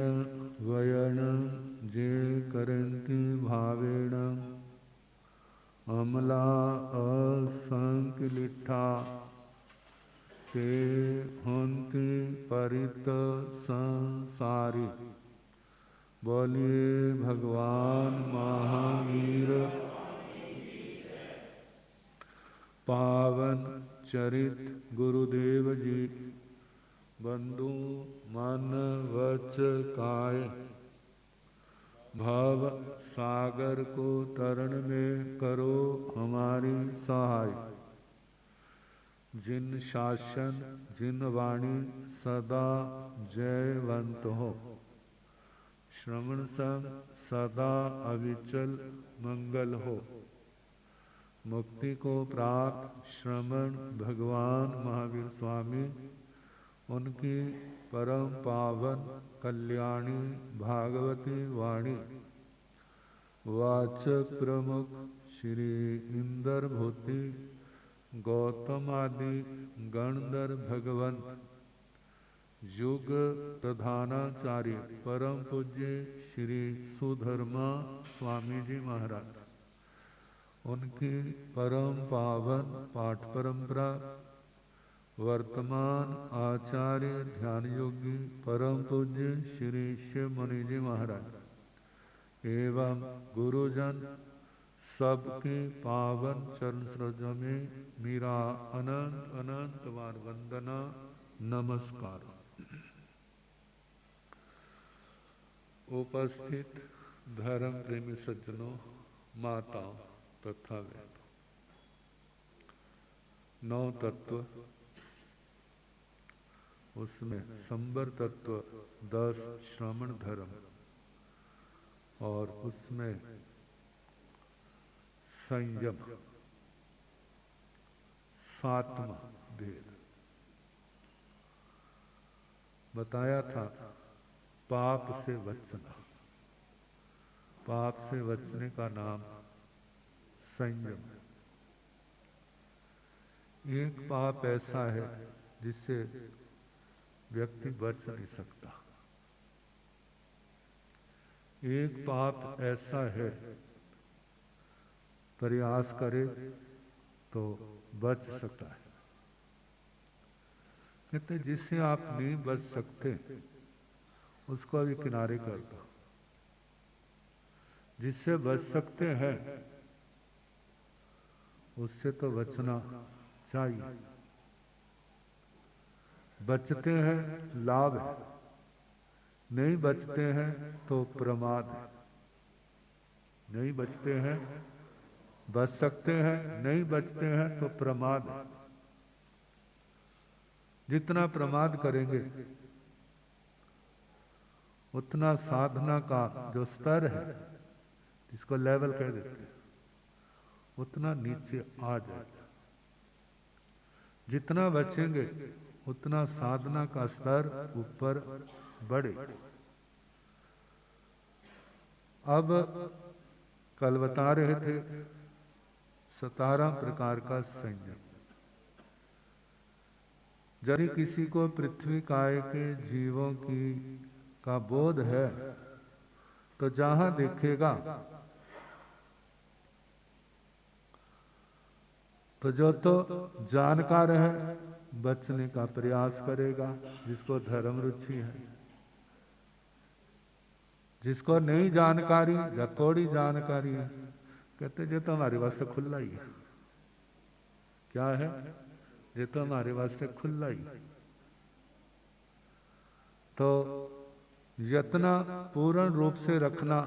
वयन जे करन्ति भावेन अमला असंकिलिठा ते होन्ति परित संसारी। बोलिए भगवान महावीर पावन चरित गुरुदेव जी बंधु मन वच काय भव सागर को तरण में करो हमारी सहाय। जिन शासन जिन वाणी सदा जयवंत हो, श्रवण संग सदा अविचल मंगल हो। मुक्ति को प्राप्त श्रमण भगवान महावीर स्वामी उनकी परम पावन कल्याणी भागवती वाणी वाचक प्रमुख श्री इंदर भूति गौतम आदि गणधर भगवंत युग प्रधानाचार्य परम पूज्य श्री सुधर्मा स्वामी जी महाराज उनकी परम पावन पाठ परंपरा वर्तमान आचार्य ध्यान योगी परम पूज्य श्री शिव मुनि जी महाराज एवं गुरुजन सबके पावन चरण सरोजों में मेरा अनंत अनंत बार वंदना नमस्कार। उपस्थित धर्म प्रेमी सज्जनों, माताओं तथा बहनों, 9 तत्व, उसमें संबर तत्व 10 श्रमण धर्म और उसमें संयम 7वां भेद बताया था। पाप से बचना, पाप से बचने का नाम संयम। एक पाप ऐसा है जिससे व्यक्ति बच नहीं सकता, एक पाप ऐसा है प्रयास करे तो बच सकता है। कहते जिससे आप नहीं बच सकते उसको अभी किनारे कर दो, जिससे बच सकते हैं उससे तो बचना चाहिए। बचते हैं लाभ है, नहीं बचते हैं तो प्रमाद है। नहीं बचते हैं, बच सकते हैं, नहीं बचते हैं तो प्रमाद है। जितना प्रमाद करेंगे उतना साधना का जो स्तर है, जिसको लेवल कह देते हैं, उतना नीचे आ जाएगा। जितना बचेंगे उतना साधना का स्तर ऊपर बढ़े। अब कल बता रहे थे 17 प्रकार का संयम। यदि किसी को पृथ्वी काय के जीवों की का बोध है तो जहां देखेगा तो जो तो जानकार है बचने का प्रयास करेगा, जिसको धर्म रुचि है। जिसको नहीं जानकारी या थोड़ी जानकारी है, कहते ये तो हमारे वास्ते खुला ही है। क्या है? ये तो हमारे वास्ते खुला ही। तो यत्न पूर्ण रूप से रखना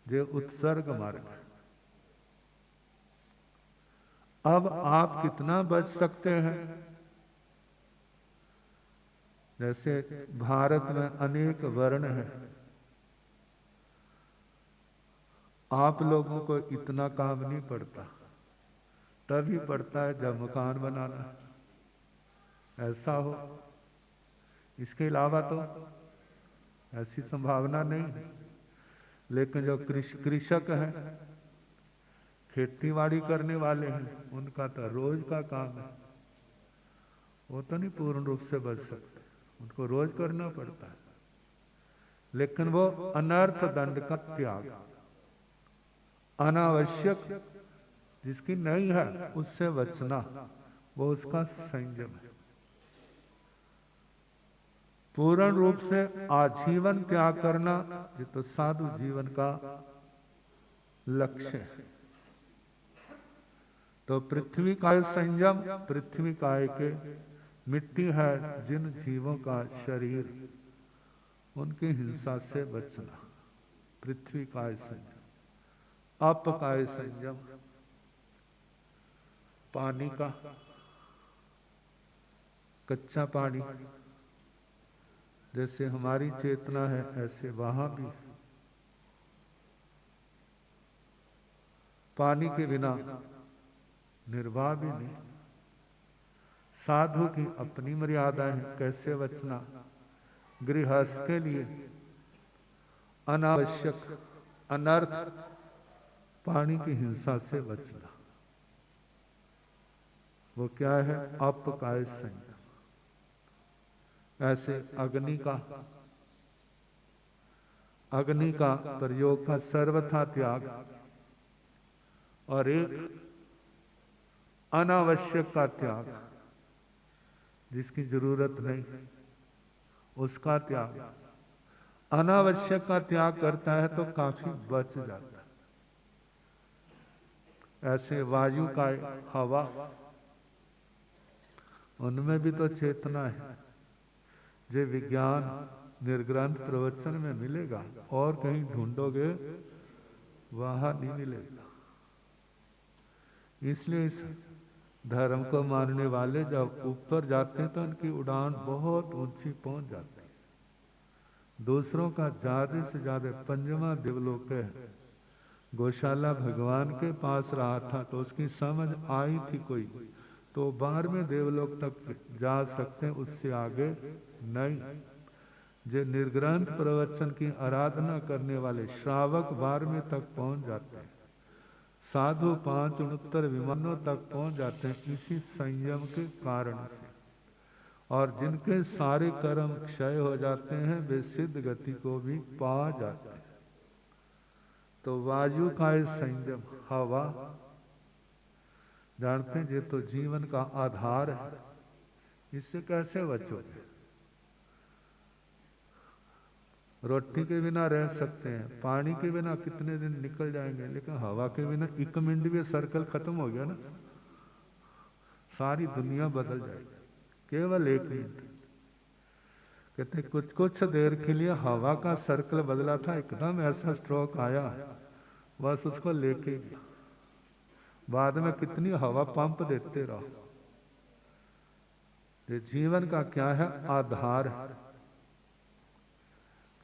ये उत्सर्ग मार्ग है। अब आप कितना बच सकते हैं? जैसे भारत में अनेक वर्ण हैं, आप लोगों को इतना काम नहीं पड़ता, तभी पड़ता है जब मकान बनाना ऐसा हो। इसके अलावा तो ऐसी संभावना नहीं है। लेकिन जो कृषक हैं, खेतीबाड़ी करने वाले हैं, उनका तो रोज का काम है। वो तो नहीं पूर्ण रूप से बच सकते, उनको रोज करना पड़ता है। लेकिन वो अनर्थ दंड का त्याग, अनावश्यक जिसकी नहीं है उससे बचना, वो उसका संयम है। पूर्ण रूप से आजीवन त्याग करना ये तो साधु जीवन का लक्ष्य है। तो पृथ्वी का संयम, पृथ्वी काय के मिट्टी है जिन जीवों का शरीर, उनकी हिंसा से बचना, पृथ्वी काय संयम। अप काय संयम, पानी का, कच्चा पानी, जैसे हमारी चेतना है ऐसे वहां भी पानी के बिना निर्वाह भी नहीं। साधु की अपनी मर्यादा है, कैसे बचना। गृहस्थ के लिए अनावश्यक अनर्थ पानी की हिंसा से बचना, वो क्या है, अपकाय संयम। ऐसे अग्नि का प्रयोग का सर्वथा त्याग, और एक अनावश्यक का त्याग, जिसकी जरूरत नहीं उसका त्याग। अनावश्यक का त्याग करता है तो काफी बच जाता है। ऐसे वायु का, हवा, उनमें भी तो चेतना है, जो विज्ञान निर्ग्रंथ प्रवचन में मिलेगा, और कहीं ढूंढोगे वहां नहीं मिलेगा। इसलिए इस धर्म को मानने वाले जब ऊपर जाते हैं तो उनकी उड़ान बहुत ऊंची पहुंच जाती है। दूसरों का ज्यादा से ज्यादा पंचमा देवलोक है। गौशाला भगवान के पास रहा था तो उसकी समझ आई थी कोई, तो 12वें देवलोक तक जा सकते हैं, उससे आगे नहीं। जो निर्ग्रंथ प्रवचन की आराधना करने वाले श्रावक 12वें तक पहुंच जाते हैं। साधु 5 69 विमानों तक पहुंच जाते हैं इसी संयम के कारण से। और जिनके सारे कर्म क्षय हो जाते हैं वे सिद्ध गति को भी पा जाते हैं। तो वायु का संयम, हवा, जानते हैं ये तो जीवन का आधार है, इससे कैसे बचोगे। रोटी के बिना रह सकते हैं, पानी के बिना कितने दिन निकल जाएंगे, लेकिन हवा के बिना 1 मिनट भी सर्कल खत्म हो गया ना, सारी दुनिया बदल जाएगी केवल 1 मिनट। कहते कुछ देर के लिए हवा का सर्कल बदला था, एकदम ऐसा स्ट्रोक आया, बस उसको लेके गया। बाद में कितनी हवा पंप देते रहो। ये जीवन का क्या है, आधार है।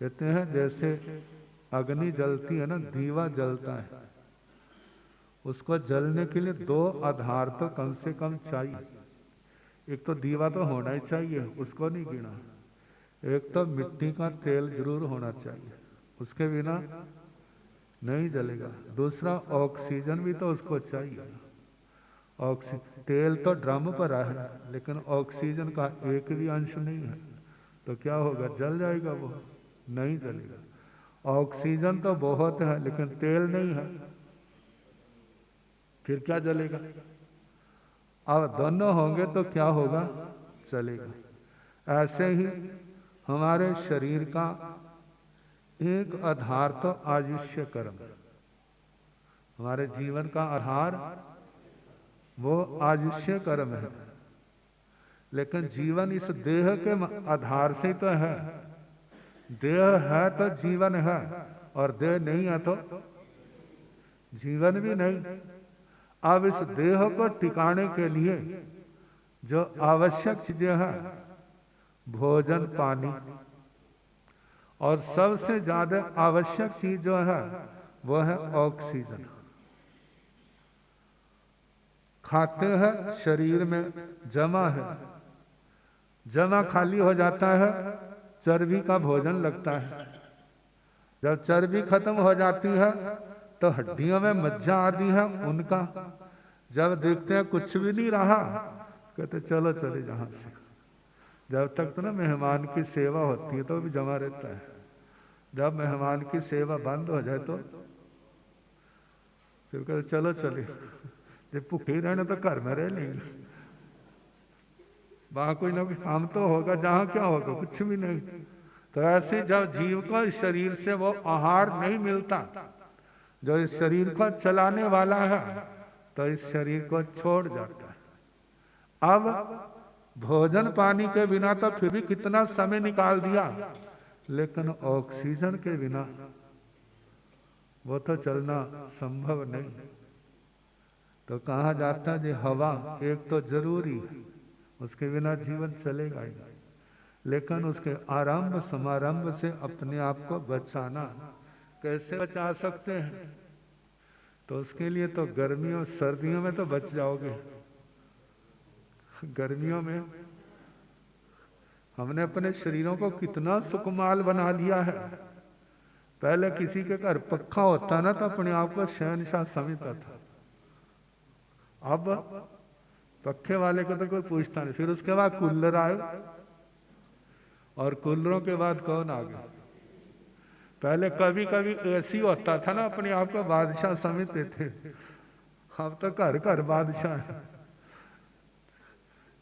कहते हैं जैसे अग्नि जलती है ना, दीवा जलता है, उसको जलने के लिए 2 आधार तो कम से कम चाहिए। एक तो दीवा तो होना ही चाहिए, उसको नहीं गिना। एक तो मिट्टी का तेल जरूर होना चाहिए, उसके बिना नहीं जलेगा। दूसरा ऑक्सीजन भी तो उसको चाहिए। तेल तो ड्रम पर है, लेकिन ऑक्सीजन का एक भी अंश नहीं है, तो क्या होगा, जल जाएगा, वो नहीं जलेगा। ऑक्सीजन तो बहुत है लेकिन तेल नहीं है, फिर क्या जलेगा। अब दोनों होंगे तो क्या होगा, चलेगा। ऐसे ही हमारे शरीर का एक आधार तो आयुष्य कर्म, हमारे जीवन का आधार वो आयुष्य कर्म है। लेकिन जीवन इस देह के आधार से तो है। देह है तो जीवन है, और देह नहीं है तो जीवन भी नहीं। अब इस देह को टिकाने के लिए जो आवश्यक चीजें हैं, भोजन, पानी, और सबसे ज्यादा आवश्यक चीज जो है वो है ऑक्सीजन। खाते हैं, शरीर में जमा है, जमा खाली हो जाता है, चर्बी का भोजन लगता है। जब चर्बी खत्म हो जाती है तो हड्डियों में मज्जा आदि है उनका, जब देखते हैं कुछ भी नहीं रहा, कहते चलो चले जहां से। जब तक तो ना मेहमान की सेवा होती है तो भी जमा रहता है, जब मेहमान की सेवा बंद हो जाए तो फिर कहते चलो चले, जब भूखे रहना तो घर में रह लेंगे, वहां कोई ना कोई काम तो होगा, जहां क्या होगा, कुछ भी नहीं। तो ऐसे जब जीव को इस शरीर से वो आहार नहीं मिलता जो इस शरीर को चलाने वाला है, तो इस शरीर को छोड़ जाता है। अब भोजन पानी के बिना तो फिर भी कितना समय निकाल दिया, लेकिन ऑक्सीजन के बिना वो तो चलना संभव नहीं। तो कहा जाता है कि हवा एक तो जरूरी है, उसके बिना जीवन चलेगा ही नहीं, लेकिन उसके आरंभ समारंभ से अपने आप को बचाना, कैसे बचा सकते हैं? तो उसके लिए तो गर्मियों सर्दियों में तो बच जाओगे। गर्मियों में हमने अपने शरीरों को कितना सुकुमाल बना लिया है। पहले किसी के घर पक्का होता ना तो अपने आप को शहनशाह समझता था, अब पक्के वाले को तो कोई पूछता नहीं। फिर उसके बाद कूलर आए, और कूलरों के बाद कौन आ गया? पहले कभी कभी एसी होता था ना, अपने आप को बादशाह समझते थे। अब तो घर घर बादशाह है।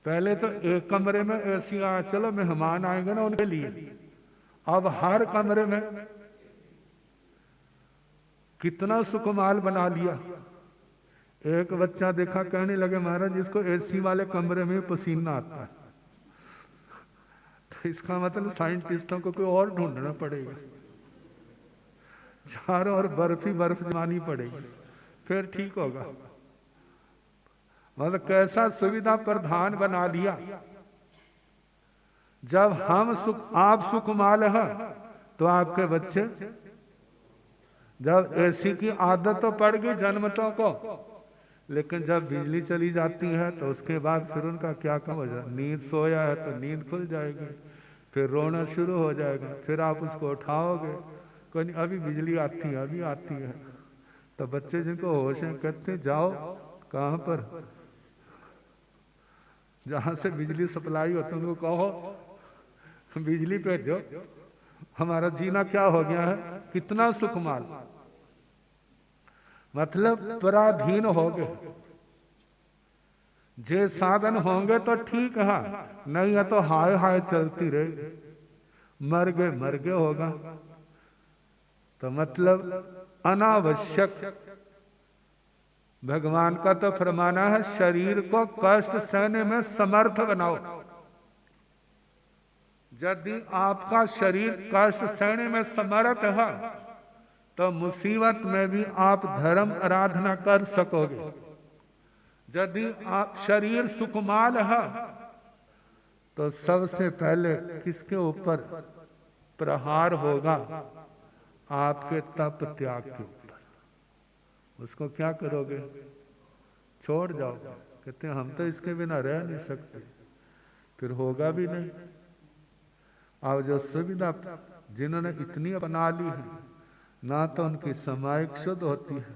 पहले तो एक कमरे में एसी आया, चलो मेहमान आएंगे ना उनके लिए, अब हर कमरे में कितना सुकुमाल बना लिया। एक बच्चा देखा, कहने लगे महाराज जिसको एसी वाले कमरे में पसीना आता है, तो इसका मतलब साइंटिस्टों को कोई और ढूंढना पड़ेगा, चारों ओर बर्फ ही बर्फ जमानी पड़ेगी, फिर ठीक होगा। मतलब कैसा सुविधा प्रधान बना लिया। जब हम आप सुकुमाल हैं तो आपके बच्चे, जब एसी की आदत तो पड़ गई जन्मतों को, लेकिन जब बिजली चली जाती है तो उसके बाद फिर उनका क्या काम हो जाए? नींद सोया है तो नींद खुल जाएगी, फिर रोना शुरू हो जाएगा, फिर आप उसको उठाओगे, कोई नहीं अभी बिजली आती है अभी आती है। तो बच्चे जिनको होश है कहते जाओ कहाँ पर, जहां से बिजली सप्लाई होती है उनको कहो बिजली भेजो, हमारा जीना क्या हो गया है। कितना सुकुमाल, मतलब पराधीन हो गए। जे साधन होंगे तो ठीक है, नहीं है तो हाय हाय चलती रहे, मर गए होगा। तो मतलब अनावश्यक भगवान का तो फरमाना है शरीर को कष्ट सहने में समर्थ बनाओ। यदि आपका शरीर कष्ट सहने में समर्थ है तो मुसीबत में भी आप धर्म आराधना कर सकोगे। यदि आप शरीर सुकुमाल है तो सबसे पहले किसके ऊपर प्रहार होगा? आपके तप त्याग के ऊपर। उसको क्या करोगे? छोड़ जाओगे। कहते हैं हम तो इसके बिना रह नहीं सकते, फिर होगा भी नहीं। अब जो सुविधा जिन्होंने इतनी अपना ली है, ना तो उनकी समायिक शुद्ध होती है,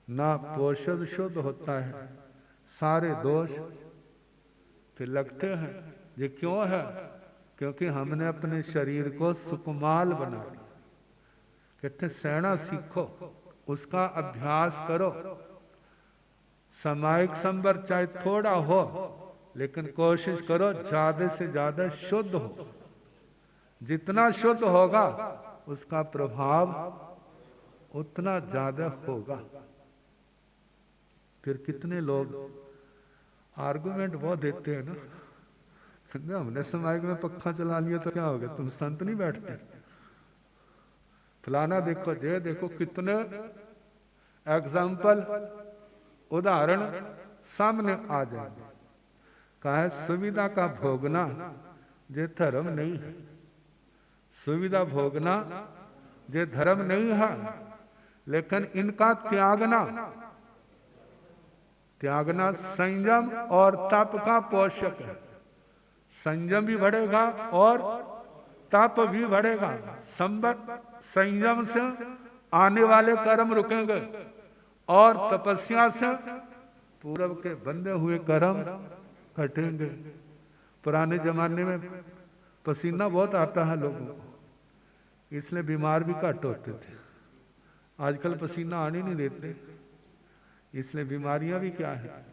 ना पोषद शुद्ध होता है, सारे दोष फिर लगते हैं। ये क्यों है? क्योंकि हमने अपने शरीर को सुकुमाल बना लिया। कहते सहना सीखो, उसका अभ्यास करो। सामायिक संबर चाहे थोड़ा हो, लेकिन कोशिश करो ज्यादा से ज्यादा शुद्ध हो। जितना शुद्ध होगा उसका प्रभाव उतना ज्यादा होगा। फिर कितने लोग आर्गुमेंट वो देते हैं ना, हमने समाज में पक्का चला लिया तो क्या हो गया, तुम संत नहीं बैठते? फलाना देखो, ये देखो, कितने एग्जाम्पल उदाहरण सामने आ जाए। कहा है सुविधा का भोगना ये धर्म नहीं है। सुविधा भोगना ये धर्म नहीं है, लेकिन इनका त्यागना संयम और तप का पोषक है। संयम भी बढ़ेगा और तप भी बढ़ेगा। संयम से आने वाले कर्म रुकेंगे और तपस्या से पूर्व के बंधे हुए कर्म कटेंगे। पुराने जमाने में पसीना बहुत आता है लोगों को, इसलिए बीमार भी घट होते थे। आजकल पसीना आने नहीं देते, इसलिए बीमारियां भी क्या है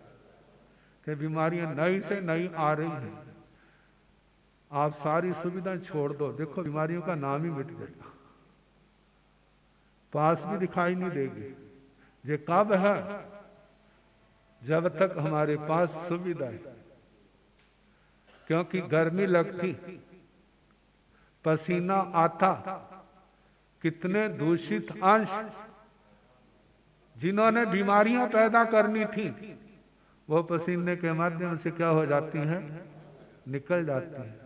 कि बीमारियां नई से नई आ रही हैं। आप सारी सुविधाएं छोड़ दो, देखो बीमारियों का नाम ही मिट जाएगा, पास भी दिखाई नहीं देगी। ये कब है? जब तक हमारे पास सुविधा है। क्योंकि गर्मी लगती, पसीना आता, कितने दूषित अंश जिन्होंने बीमारियां पैदा करनी थी वो पसीने के माध्यम से क्या हो जाती हैं, निकल जाती हैं।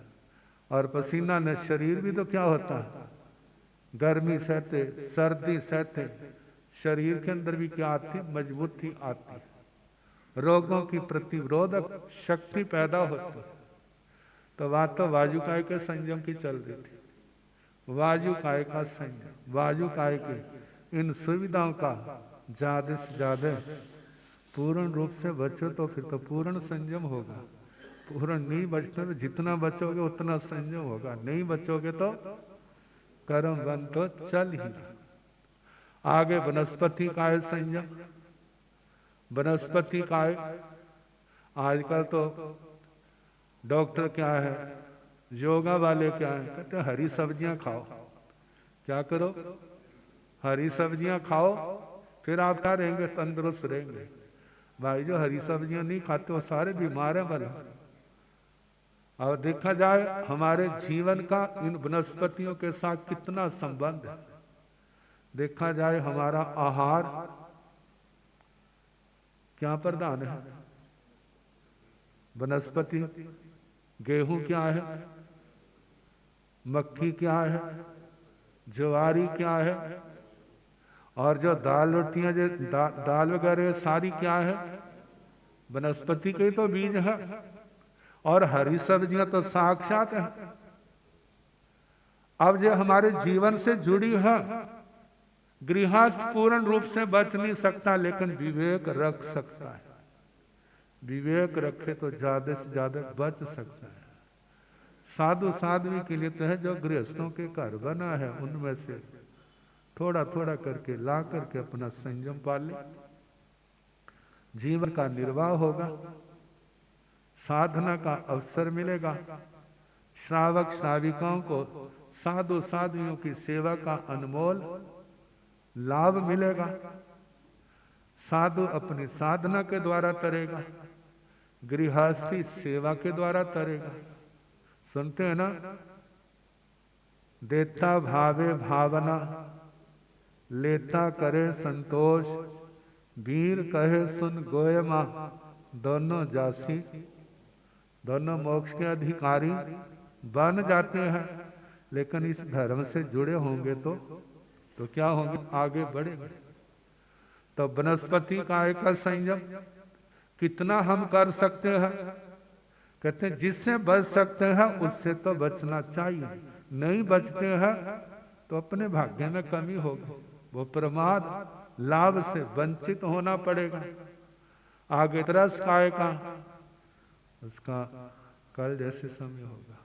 और पसीना ने शरीर भी तो क्या होता है, गर्मी सहते, सर्दी सहते, शरीर के अंदर भी क्या आती, मजबूती आती, रोगों की प्रतिरोधक शक्ति पैदा होती। तो बात तो वायु काय के संयम की चल रही थी, वायु काय का संयम, वायु काय के इन सुविधाओं का ज्यादा से ज्यादा पूर्ण रूप से बचो तो फिर तो पूर्ण संयम होगा। पूर्ण नहीं बचते तो जितना बचोगे उतना संयम होगा, नहीं बचोगे तो कर्म बंद तो चल ही रहा। आगे वनस्पति काय संयम, वनस्पति काय आजकल तो डॉक्टर क्या है, योगा वाले क्या है, कहते हैं हरी सब्जियां खाओ। क्या करो, हरी सब्जियां खाओ, फिर आप क्या रहेंगे, तंदुरुस्त रहेंगे। भाई जो हरी सब्जियां नहीं खाते वो सारे बीमार हैं भला। और देखा जाए हमारे जीवन का इन वनस्पतियों के साथ कितना संबंध है। देखा जाए हमारा आहार क्या प्रधान है, वनस्पति। गेहूं क्या है, मक्की क्या है, ज्वारी क्या है, और जो दाल रोटियां जो दाल वगैरह सारी क्या है, वनस्पति के तो बीज है। और हरी सब्जियां तो साक्षात है। अब जो हमारे जीवन से जुड़ी है, गृहस्थ पूर्ण रूप से बच नहीं सकता, लेकिन विवेक रख सकता है। विवेक रखे तो ज्यादा से ज्यादा बच सकता है। साधु साध्वी के लिए तो है जो गृहस्थों के घर बना है, उनमें से थोड़ा थोड़ा करके ला करके अपना संयम पाले, जीवन का निर्वाह होगा, साधना का अवसर मिलेगा। श्रावक श्राविकाओं को साधु साध्वियों की सेवा का अनमोल लाभ मिलेगा। साधु अपनी साधना के द्वारा तरेगा, गृहस्थी सेवा के द्वारा तरेगा। सुनते हैं ना, देता भावे भावना, लेता करे संतोष, वीर कहे सुन गोयमा, दोनों जासी, दोनों मोक्ष के अधिकारी बन जाते हैं। लेकिन इस धर्म से जुड़े होंगे तो क्या होंगे, आगे बढ़ेंगे। तो वनस्पति काय का संयम कितना हम कर सकते हैं, कहते हैं जिससे बच सकते हैं उससे तो बचना चाहिए। नहीं बचते हैं तो अपने भाग्य में कमी होगी, वो प्रमाद लाभ से वंचित होना पड़ेगा। आगे तरस काय का, उसका कल जैसे समय होगा।